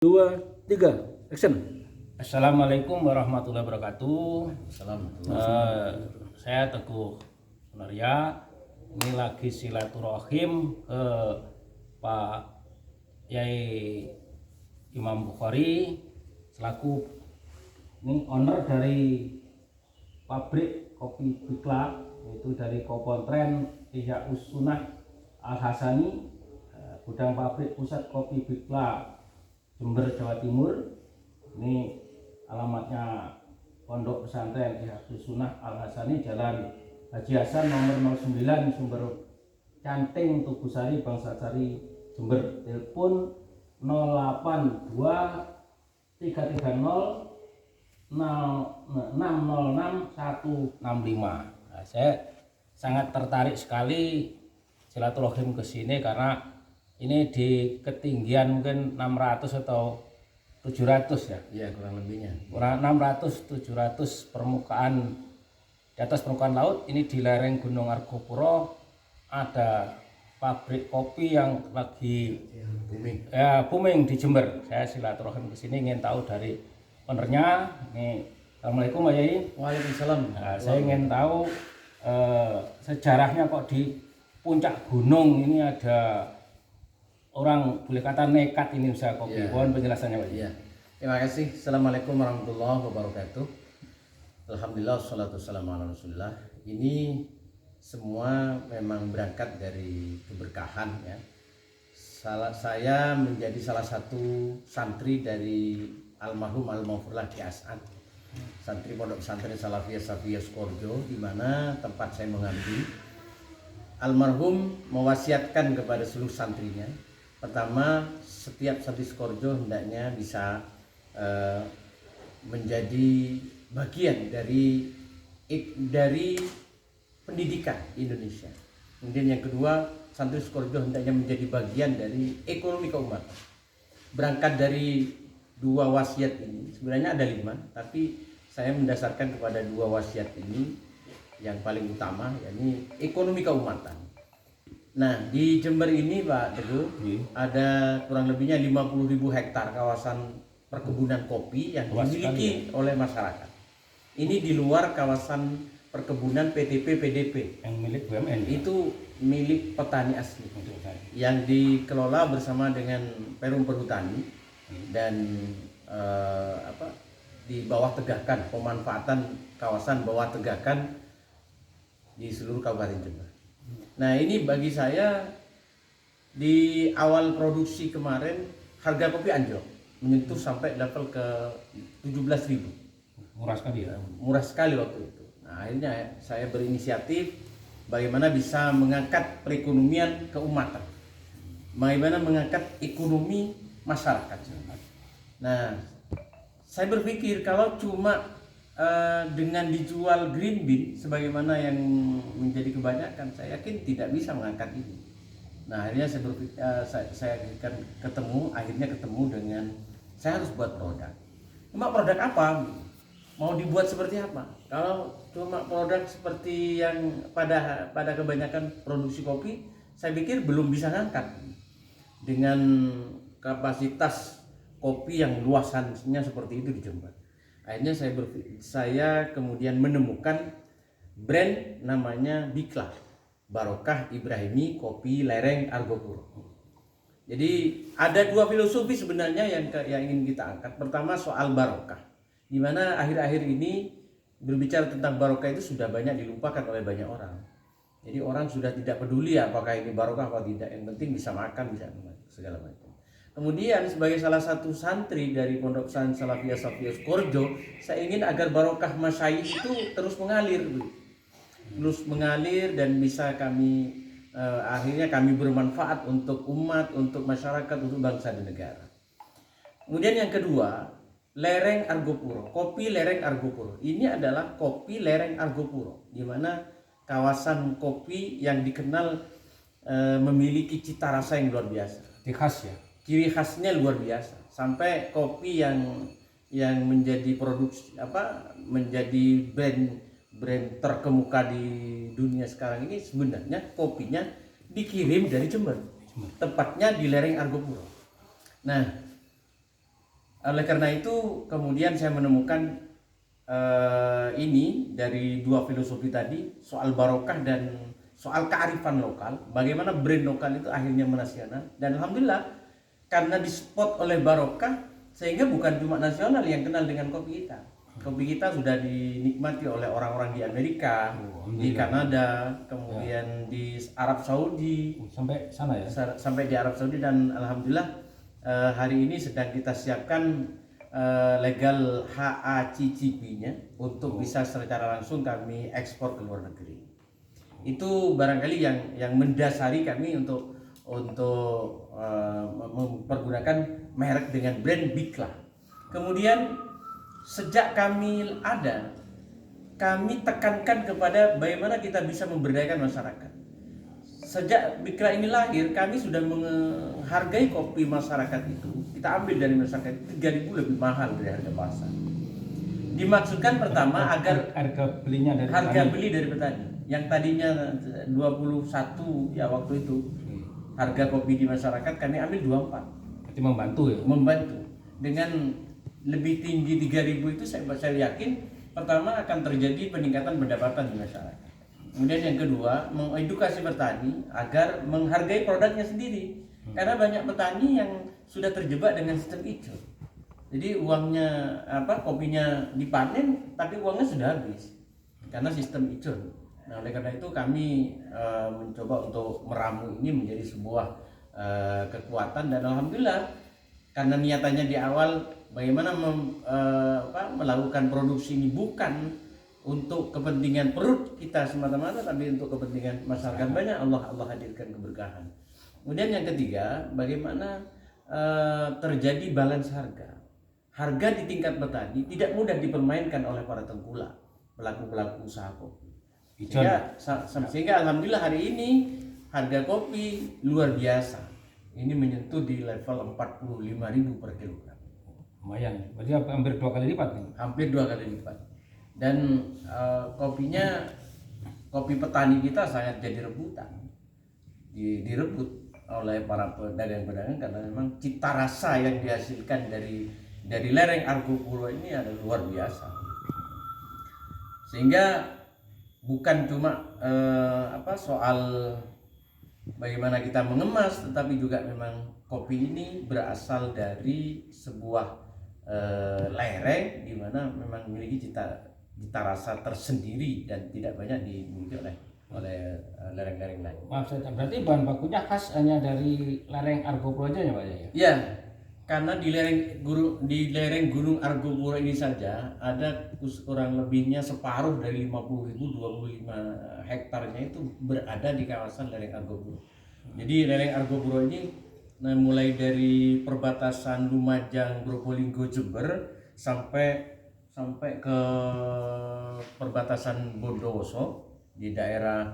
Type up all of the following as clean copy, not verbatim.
Dua, tiga, action. Assalamualaikum warahmatullahi wabarakatuh. Saya Teguh Sunaria. Ini lagi silaturahim ke Pak Yai Imam Bukhari selaku ini owner dari pabrik kopi Bikla, yaitu dari Kopontren Ihya'us Sunnah Al Hasani, gudang pabrik pusat kopi Bikla Jember, Jawa Timur. Ini alamatnya Pondok Pesantren Ihya'us Sunnah Al Hasani, Jalan Haji Hasan nomor 09, Sumber Canting, Tugusari, Bangsasari, Jember. Telepon 082 330 606 165. Nah, saya sangat tertarik sekali silaturahim ke sini karena ini di ketinggian mungkin 600 atau 700 ya. Ya, kurang lebihnya. Kurang 600 700 permukaan, di atas permukaan laut. Ini di lereng Gunung Argopuro ada pabrik kopi yang lagi booming di Jember. Saya silaturahim ke sini ingin tahu dari ownernya. Ini Assalamualaikum Pak Yai. Waalaikumsalam. Nah, saya ingin tahu sejarahnya kok di puncak gunung ini ada orang boleh kata nekat ini usaha kopi. Mohon penjelasannya Pak. Ya. Terima kasih. Assalamualaikum warahmatullahi wabarakatuh. Alhamdulillah, wassalatu wassalamu ala Rasulillah. Ini semua memang berangkat dari keberkahan ya. Saya menjadi salah satu santri dari almarhum Al-Maghfurlah Ki As'ad, santri Pondok Pesantren Salafiyah Safiyah Skorjo, di mana tempat saya mengabdi. Almarhum mewasiatkan kepada seluruh santrinya, pertama, setiap santri Skorjo hendaknya bisa menjadi bagian dari pendidikan Indonesia. Kemudian yang kedua, santri Skorjo hendaknya menjadi bagian dari ekonomi keumatan. Berangkat dari dua wasiat ini, sebenarnya ada 5, tapi saya mendasarkan kepada dua wasiat ini yang paling utama, yakni ekonomi keumatan. Nah, di Jember ini Pak Teguh, ada kurang lebihnya 50.000 hektar kawasan perkebunan kopi yang dimiliki oleh masyarakat. Ini di luar kawasan perkebunan PTP PDP Yang milik BUMN itu milik petani asli yang dikelola bersama dengan Perum Perhutani dan di bawah Tegakan, pemanfaatan kawasan bawah Tegakan di seluruh Kabupaten Jember. Nah, ini bagi saya di awal produksi kemarin harga kopi anjlok menyentuh sampai level ke 17.000. Murah sekali ya. Murah sekali waktu itu. Nah, akhirnya saya berinisiatif bagaimana bisa mengangkat perekonomian keumatan, bagaimana mengangkat ekonomi masyarakat. Nah, saya berpikir kalau cuma dengan dijual green bean sebagaimana yang menjadi kebanyakan, saya yakin tidak bisa mengangkat ini. Nah, akhirnya saya akhirnya ketemu dengan saya harus buat produk. Cuma produk apa? Mau dibuat seperti apa? Kalau cuma produk seperti yang pada kebanyakan produksi kopi, saya pikir belum bisa ngangkat dengan kapasitas kopi yang luasannya seperti itu di Jember. Akhirnya saya kemudian menemukan brand namanya Bikla, Barokah Ibrahimi Kopi Lereng Argopuro. Jadi ada dua filosofi sebenarnya yang ingin kita angkat. Pertama soal barokah, di mana akhir-akhir ini berbicara tentang barokah itu sudah banyak dilupakan oleh banyak orang. Jadi orang sudah tidak peduli apakah ini barokah atau tidak, yang penting bisa makan, bisa segala macam. Kemudian sebagai salah satu santri dari Pondok Pesantren Salafiyah Safiyah Skorjo, saya ingin agar barokah masyayikh itu terus mengalir dan bisa akhirnya kami bermanfaat untuk umat, untuk masyarakat, untuk bangsa dan negara. Kemudian yang kedua, Lereng Argopuro, kopi Lereng Argopuro. Ini adalah kopi Lereng Argopuro, di mana kawasan kopi yang dikenal memiliki cita rasa yang luar biasa. Ciri khasnya luar biasa. Sampai kopi yang menjadi produksi menjadi brand terkemuka di dunia sekarang ini, sebenarnya kopinya dikirim dari Jember. Tepatnya di Lereng Argopuro. Nah, Oleh karena itu kemudian saya menemukan ini dari dua filosofi tadi, soal barokah dan soal kearifan lokal, bagaimana brand lokal itu akhirnya menasional. Dan alhamdulillah karena dispot oleh barokah sehingga bukan cuma nasional yang kenal dengan kopi kita. Kopi kita sudah dinikmati oleh orang-orang di Amerika, di Kanada, kemudian di Arab Saudi, Sampai sana ya. sampai di Arab Saudi. Dan alhamdulillah hari ini sedang kita siapkan legal HACCP-nya untuk bisa secara langsung kami ekspor ke luar negeri. Itu barangkali yang mendasari kami untuk mempergunakan merek dengan brand Bikla. Kemudian sejak kami ada, kami tekankan kepada bagaimana kita bisa memberdayakan masyarakat. Sejak Bikla ini lahir, kami sudah menghargai kopi masyarakat itu. Kita ambil dari masyarakat 3.000 lebih mahal dari harga pasar. Dimaksudkan pertama agar harga belinya dari harga petani. beli dari petani yang tadinya 21 ya waktu itu harga kopi di masyarakat, kami ambil 24. Berarti membantu ya. Membantu dengan lebih tinggi 3.000 itu saya yakin pertama akan terjadi peningkatan pendapatan di masyarakat. Kemudian yang kedua, mengedukasi petani agar menghargai produknya sendiri. Karena banyak petani yang sudah terjebak dengan sistem hijau. Jadi uangnya kopinya dipanen tapi uangnya sudah habis karena sistem hijau. Nah, oleh karena itu kami mencoba untuk meramu ini menjadi sebuah kekuatan. Dan alhamdulillah karena niatannya di awal bagaimana melakukan produksi ini bukan untuk kepentingan perut kita semata-mata, tapi untuk kepentingan masyarakat banyak, Allah hadirkan keberkahan. Kemudian yang ketiga, bagaimana terjadi balance harga. Harga di tingkat petani tidak mudah dipermainkan oleh para tengkulak, pelaku-pelaku usaha kopi. Sehingga alhamdulillah hari ini harga kopi luar biasa. Ini menyentuh di level 45.000 per kilogram. Lumayan, berarti hampir 2 kali lipat nih. Hampir 2 kali lipat. Dan kopi petani kita sangat jadi rebutan, direbut oleh para pedagang-pedagang karena memang cita rasa yang dihasilkan dari lereng Argopuro ini adalah luar biasa. Sehingga bukan cuma soal bagaimana kita mengemas, tetapi juga memang kopi ini berasal dari sebuah lereng di mana memang memiliki cita rasa tersendiri dan tidak banyak dimiliki oleh lereng-lereng lain. Maaf saya, berarti bahan bakunya khas hanya dari lereng Argopuro aja ya Pak ya? Ya, karena di lereng Gunung Argopuro ini saja ada kurang lebihnya separuh dari 50.025 hektarnya itu berada di kawasan lereng Argopuro. Jadi lereng Argopuro ini mulai dari perbatasan Lumajang, Probolinggo, Jember sampai ke perbatasan Bondowoso di daerah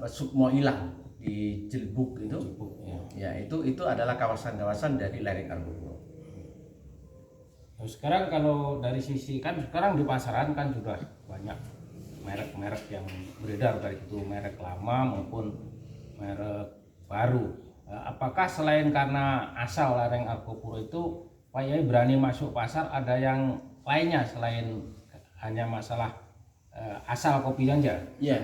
Sukmo Ilang di Jelbuk itu. Ya, itu adalah kawasan-kawasan dari lereng Argopuro. Nah, sekarang kalau dari sisi kan sekarang di pasaran kan sudah banyak merek-merek yang beredar, baik itu merek lama maupun merek baru. Apakah selain karena asal lereng Argopuro itu Pak Yai berani masuk pasar, ada yang lainnya selain hanya masalah asal kopinya aja? Ya,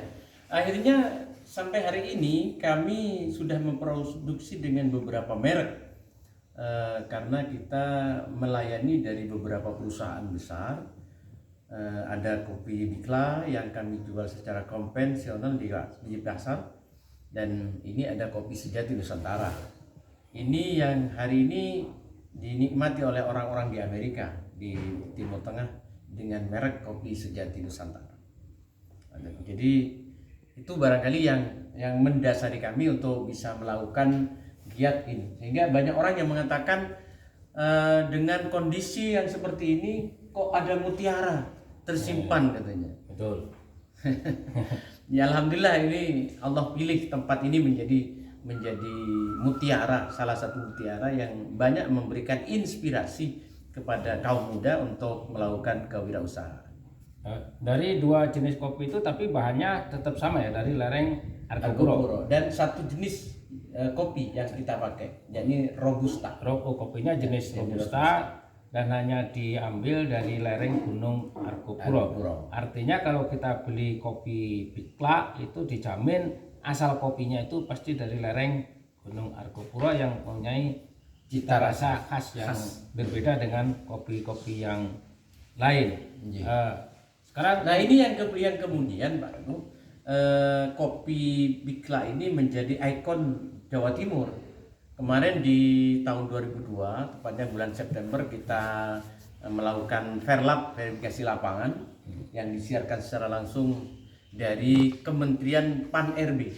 akhirnya sampai hari ini kami sudah memproduksi dengan beberapa merek karena kita melayani dari beberapa perusahaan besar. Ada kopi Bikla yang kami jual secara konvensional di pasar, dan ini ada kopi Sejati Nusantara. Ini yang hari ini dinikmati oleh orang-orang di Amerika, di Timur Tengah dengan merek kopi Sejati Nusantara. Jadi itu barangkali yang mendasari kami untuk bisa melakukan giat ini. Sehingga banyak orang yang mengatakan dengan kondisi yang seperti ini kok ada mutiara tersimpan katanya. Betul. Ya alhamdulillah ini Allah pilih tempat ini menjadi mutiara, salah satu mutiara yang banyak memberikan inspirasi kepada kaum muda untuk melakukan kewirausahaan. Dari dua jenis kopi itu tapi bahannya tetap sama ya, dari lereng Argopuro. Dan satu jenis kopi yang kita pakai, yakni Robusta. Kopinya jenis Robusta dan hanya diambil dari lereng Gunung Argopuro. Artinya kalau kita beli kopi Bikla itu dijamin asal kopinya itu pasti dari lereng Gunung Argopuro yang mempunyai cita rasa khas yang berbeda dengan kopi-kopi yang lain. Sekarang, nah ini yang kemudian Pak Renu, kopi Bikla ini menjadi ikon Jawa Timur. Kemarin di tahun 2002, tepatnya bulan September, kita melakukan Verlab, verifikasi lapangan, yang disiarkan secara langsung dari Kementerian Pan-RB.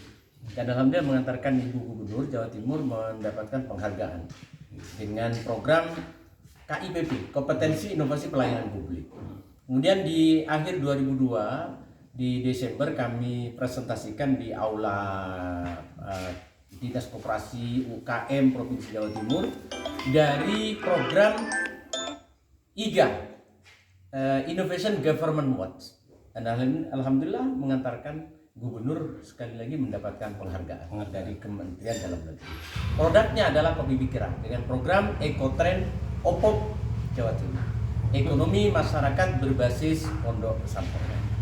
Dan alhamdulillah mengantarkan Ibu Gubernur Jawa Timur mendapatkan penghargaan dengan program KIPP, Kompetensi Inovasi Pelayanan Publik. Kemudian di akhir 2002, di Desember kami presentasikan di Aula Dinas Koperasi UKM Provinsi Jawa Timur dari program IGA, Innovation Government Awards. Dan alhamdulillah mengantarkan Gubernur sekali lagi mendapatkan penghargaan dari Kementerian Dalam Negeri. Produknya adalah kopi Bikra dengan program Ekotrend OPOP Jawa Timur. Ekonomi masyarakat berbasis pondok pesantren.